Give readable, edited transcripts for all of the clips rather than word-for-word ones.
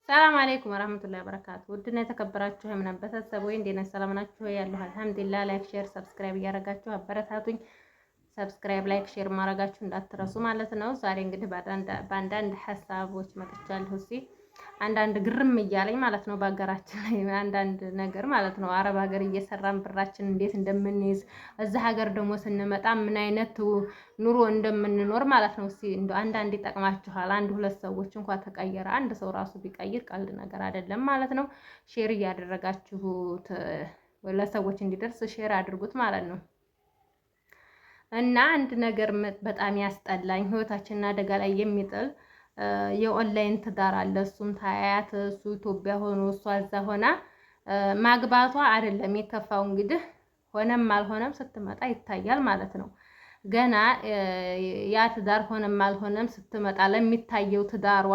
ሰላም አለይኩም ወራህመቱላሂ ወበረካቱ። ውድና የተከበራችሁ የምናብ ቤተሰብ ወይ እንዴት ናችሁ? ሰላም ናችሁ? ያለሁ አልሐምዱሊላህ። ላይክ ሼር ሰብስክራይብ እያደረጋችሁ አበረታቱኝ። ሰብስክራይብ ላይክ ሼር ማድረጋችሁ እንዳትረሱ ማለት ነው። ዛሬ እንግዲህ በአንዳንድ ሀሳቦች መጥቻለሁ። እስኪ አንዳንድ ግርም እያለኝ ማለት ነው በሀገራችን ላይ አንዳንድ ነገር ማለት ነው አረብ ሀገር እየሰራን ብራችን እንዴት እንደምንይዝ እዛ ሀገር ደግሞ ስንመጣ ምን አይነት ኑሮ እንደምንኖር ማለት ነው። እስኪ እንደው አንዳንድ ይጠቅማችኋል። አንድ ሁለት ሰዎች እንኳን ተቀየረ አንድ ሰው ራሱ ቢቀይር ቀልድ ነገር አይደለም ማለት ነው። ሼር እያደረጋችሁት ለሰዎች እንዲደርስ ሼር አድርጉት ማለት ነው። እና አንድ ነገር በጣም ያስጠላኝ ህይወታችንን አደጋ ላይ የሚጥል የኦንላይን ትዳር አለ። እሱም ታያት እሱ ኢትዮጵያ ሆኖ እሷ እዛ ሆና ማግባቷ አይደለም የከፋው። እንግዲህ ሆነም አልሆነም ስትመጣ ይታያል ማለት ነው። ገና ያ ትዳር ሆነም አልሆነም ስትመጣ ለሚታየው ትዳሯ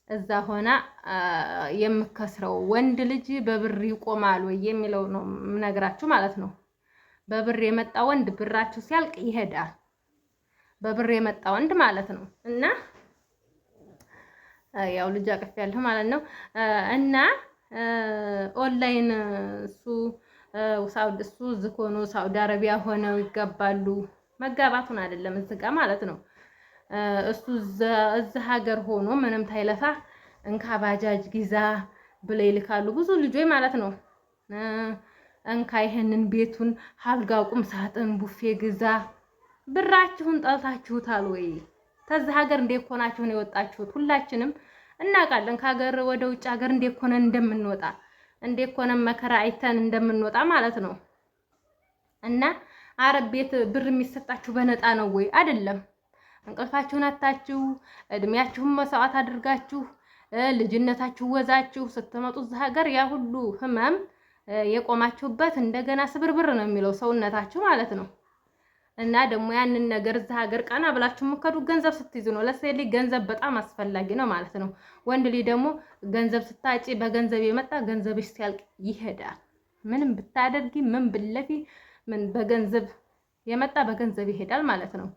እዛ ሆና የምከስረው ወንድ ልጅ በብር ይቆማል ወይ የሚለው ነው የምነግራችሁ ማለት ነው። በብር የመጣ ወንድ ብራችሁ ሲያልቅ ይሄዳል። በብር የመጣ ወንድ ማለት ነው። እና ያው ልጅ አቅፍ ያለሁ ማለት ነው። እና ኦንላይን እሱ እዚህ ሆኖ ሳውዲ አረቢያ ሆነው ይጋባሉ። መጋባቱን አይደለም እዚህ ጋር ማለት ነው። እሱ እዚህ ሀገር ሆኖ ምንም ታይለፋ እንካ ባጃጅ ግዛ ብለው ይልካሉ ብዙ ልጆች ማለት ነው። እንካ ይሄንን ቤቱን አልጋ ቁም ሳጥን ቡፌ ግዛ። ብራችሁን ጠልታችሁታል ወይ? ከዚህ ሀገር እንዴት ሆናችሁ ነው የወጣችሁት? ሁላችንም እናውቃለን ከሀገር ወደ ውጭ ሀገር እንዴት ሆነን እንደምንወጣ እንዴት ሆነን መከራ አይተን እንደምንወጣ ማለት ነው። እና አረብ ቤት ብር የሚሰጣችሁ በነፃ ነው ወይ? አይደለም። እንቅልፋችሁን አታችሁ እድሜያችሁን መስዋዕት አድርጋችሁ ልጅነታችሁ ወዛችሁ ስትመጡ እዚህ ሀገር ያ ሁሉ ህመም የቆማችሁበት እንደገና ስብርብር ነው የሚለው ሰውነታችሁ ማለት ነው። እና ደግሞ ያንን ነገር እዛ ሀገር ቀና ብላችሁ የምከዱ ገንዘብ ስትይዙ ነው። ለሴት ልጅ ገንዘብ በጣም አስፈላጊ ነው ማለት ነው። ወንድ ልጅ ደግሞ ገንዘብ ስታጪ በገንዘብ የመጣ ገንዘብሽ ሲያልቅ ይሄዳል። ምንም ብታደርጊ ምን ብለፊ ምን በገንዘብ የመጣ በገንዘብ ይሄዳል ማለት ነው።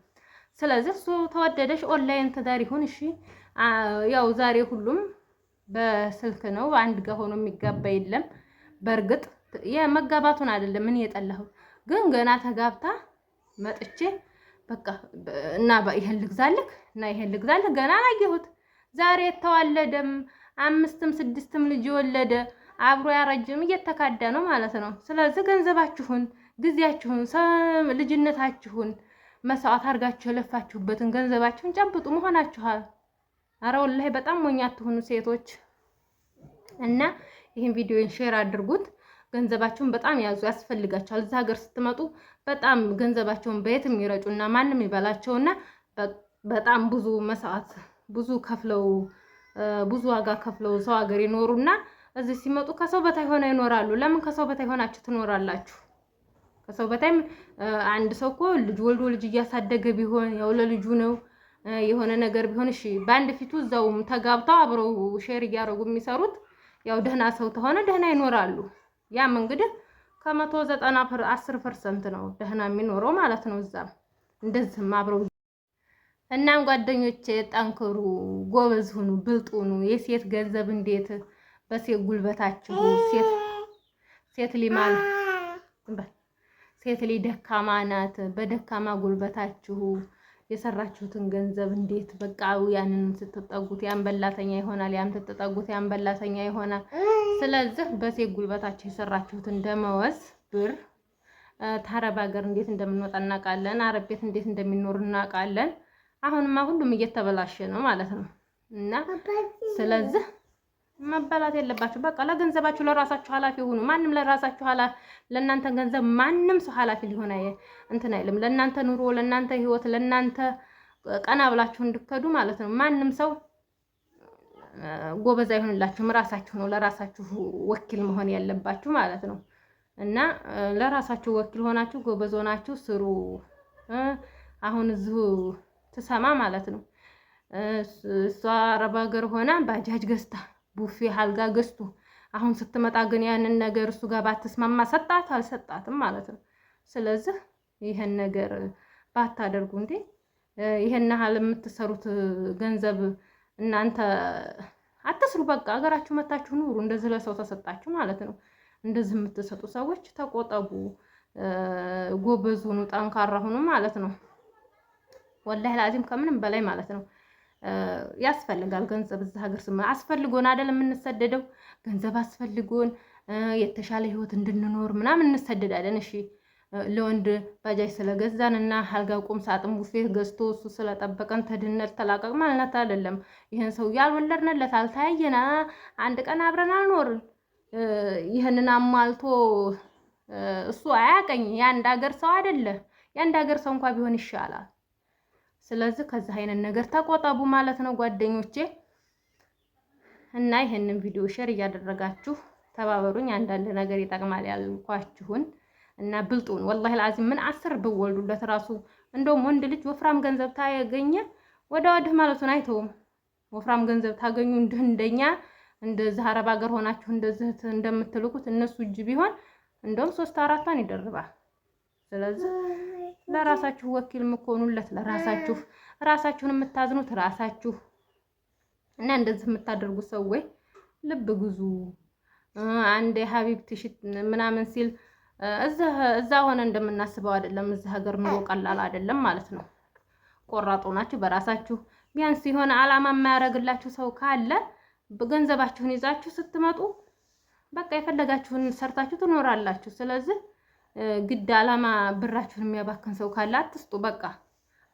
ስለዚህ እሱ ተወደደሽ ኦንላይን ትዳር ይሁን እሺ። ያው ዛሬ ሁሉም በስልክ ነው አንድ ጋር ሆኖ የሚጋባ የለም። በእርግጥ የመጋባቱን አይደለም ምን የጠላሁት ግን ገና ተጋብታ መጥቼ በቃ እና ይሄን ልግዛልክ እና ይሄን ልግዛልክ ገና አላየሁት። ዛሬ የተዋለደም 5ም 6ም ልጅ የወለደ አብሮ ያረጅም እየተካዳ ነው ማለት ነው። ስለዚህ ገንዘባችሁን፣ ጊዜያችሁን፣ ልጅነታችሁን መስዋዕት አድርጋችሁ የለፋችሁበትን ገንዘባችሁን ጨብጡ መሆናችኋል። ኧረ ወላሂ በጣም ሞኝ አትሁኑ ሴቶች። እና ይሄን ቪዲዮን ሼር አድርጉት። ገንዘባችሁን በጣም ያዙ፣ ያስፈልጋችኋል። እዛ ሀገር ስትመጡ በጣም ገንዘባቸውን በየትም ይረጩና ማንም ይበላቸውና በጣም ብዙ መስዋዕት ብዙ ከፍለው ብዙ ዋጋ ከፍለው ሰው ሀገር ይኖሩና እዚህ ሲመጡ ከሰው በታይ ሆነ ይኖራሉ። ለምን ከሰው በታይ ሆናችሁ ትኖራላችሁ? ከሰው በታይ አንድ ሰው እኮ ልጅ ወልዶ ልጅ እያሳደገ ቢሆን ያው ለልጁ ነው የሆነ ነገር ቢሆን እሺ፣ በአንድ ፊቱ እዛውም ተጋብተው አብረው ሼር እያደረጉ የሚሰሩት ያው ደህና ሰው ተሆነ ደህና ይኖራሉ። ያም እንግዲህ ከ190 10% ነው ደህና የሚኖረው ማለት ነው። እዛም እንደዚህም አብረው እናም ጓደኞቼ ጠንክሩ፣ ጎበዝ ሁኑ፣ ብልጥ ሁኑ። የሴት ገንዘብ እንዴት በሴት ጉልበታችሁ ሴት ሊማል ሴት ደካማ ናት። በደካማ ጉልበታችሁ የሰራችሁትን ገንዘብ እንዴት በቃ ያንን ስትጠጉት ያን በላተኛ ይሆናል፣ ያን ስትጠጉት ያን በላተኛ ይሆናል። ስለዚህ በሴት ጉልበታችሁ የሰራችሁትን ደመወዝ ብር ታረብ ሀገር እንዴት እንደምንወጣ እናውቃለን። አረብ ቤት እንዴት እንደሚኖር እናውቃለን። አሁንማ ሁሉም እየተበላሸ ነው ማለት ነው። እና ስለዚህ መበላት የለባችሁ። በቃ ለገንዘባችሁ ለራሳችሁ ኃላፊ ሁኑ። ማንም ለራሳችሁ ለእናንተ ገንዘብ ማንም ሰው ኃላፊ ሊሆን እንትን አይልም። ለእናንተ ኑሮ፣ ለእናንተ ህይወት፣ ለእናንተ ቀና ብላችሁ እንድትከዱ ማለት ነው። ማንም ሰው ጎበዝ አይሆንላችሁም። ራሳችሁ ነው ለራሳችሁ ወኪል መሆን ያለባችሁ ማለት ነው። እና ለራሳችሁ ወኪል ሆናችሁ ጎበዝ ሆናችሁ ስሩ። አሁን እዚሁ ትሰማ ማለት ነው እሷ አረብ ሀገር ሆና ባጃጅ ገዝታ ቡፌ አልጋ ገዝቶ አሁን ስትመጣ ግን ያንን ነገር እሱ ጋር ባትስማማ ሰጣት አልሰጣትም ማለት ነው። ስለዚህ ይሄን ነገር ባታደርጉ እንዴ ይሄን ያህል የምትሰሩት ገንዘብ እናንተ አትስሩ። በቃ ሀገራችሁ መታችሁ ኑሩ። እንደዚህ ለሰው ተሰጣችሁ ማለት ነው። እንደዚህ የምትሰጡ ሰዎች ተቆጠቡ። ጎበዝ ሁኑ፣ ጠንካራ ሁኑ ማለት ነው። ወላሂ ላዚም ከምንም በላይ ማለት ነው። ያስፈልጋል ገንዘብ። እዚህ ሀገር ስማ አስፈልጎን አይደል የምንሰደደው? ገንዘብ አስፈልጎን የተሻለ ህይወት እንድንኖር ምናምን እንሰደዳለን። እሺ ለወንድ ባጃጅ ስለገዛን እና አልጋ ቁም ሳጥን ቡፌ ገዝቶ እሱ ስለጠበቀን ተድነት ተላቀቅ ማለት አይደለም። ይህን ሰው ያልወለድንለት አልተያየና አንድ ቀን አብረን አልኖርን ይህንን አሟልቶ እሱ አያቀኝ። የአንድ ሀገር ሰው አይደለ። የአንድ ሀገር ሰው እንኳን ቢሆን ይሻላል። ስለዚህ ከዚህ አይነት ነገር ተቆጠቡ ማለት ነው ጓደኞቼ። እና ይሄንን ቪዲዮ ሼር እያደረጋችሁ ተባበሩኝ። አንዳንድ ነገር ይጠቅማል ያልኳችሁን እና ብልጡን ወላሂ ላዚም ምን 10 ብወልዱለት ራሱ እንደውም ወንድ ልጅ ወፍራም ገንዘብ ታገኘ ወዲህ ማለቱን አይተውም። ወፍራም ገንዘብ ታገኙ እንደኛ እንደዚህ አረብ ሀገር ሆናችሁ እንደዚህ እንደምትልኩት እነሱ እጅ ቢሆን እንደውም 3-4 ይደርባል። ስለዚህ ለራሳችሁ ወኪል የምትሆኑለት ለራሳችሁ ራሳችሁን የምታዝኑት ራሳችሁ እና እንደዚህ የምታደርጉት ሰዎች ልብ ግዙ። አንድ ሀቢብትሽ ምናምን ሲል እዛ ሆነ እንደምናስበው አይደለም። እዚህ ሀገር ኑሮ ቀላል አይደለም ማለት ነው። ቆራጦ ናችሁ በራሳችሁ። ቢያንስ የሆነ አላማ የማያደርግላችሁ ሰው ካለ ገንዘባችሁን ይዛችሁ ስትመጡ በቃ የፈለጋችሁን ሰርታችሁ ትኖራላችሁ። ስለዚህ ግድ አላማ ብራችሁን የሚያባክን ሰው ካለ አትስጡ። በቃ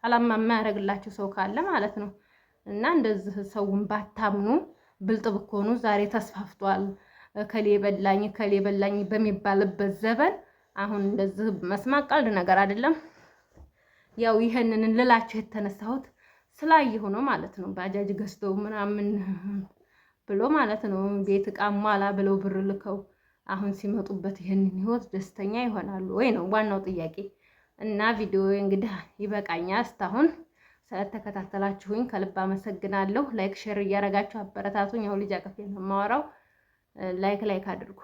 አላማ የማያደርግላችሁ ሰው ካለ ማለት ነው። እና እንደዚህ ሰውን ባታምኑ ብልጥ ብትሆኑ ዛሬ ተስፋፍቷል። ከሌ በላኝ በሚባልበት ዘበን አሁን እንደዚህ መስማት ቀልድ ነገር አይደለም። ያው ይሄንን ልላችሁ የተነሳሁት ስላየሁ ነው ማለት ነው። ባጃጅ ገዝተው ምናምን ብሎ ማለት ነው ቤት ዕቃ ሟላ ብለው ብር ልከው አሁን ሲመጡበት ይሄንን ህይወት ደስተኛ ይሆናሉ ወይ ነው ዋናው ጥያቄ። እና ቪዲዮ እንግዲህ ይበቃኛል። እስካሁን ስለተከታተላችሁኝ ከልብ አመሰግናለሁ። ላይክ ሼር እያደረጋችሁ አበረታቱኝ። ያው ልጅ አቀፌ ነው የማወራው። ላይክ አድርጉ።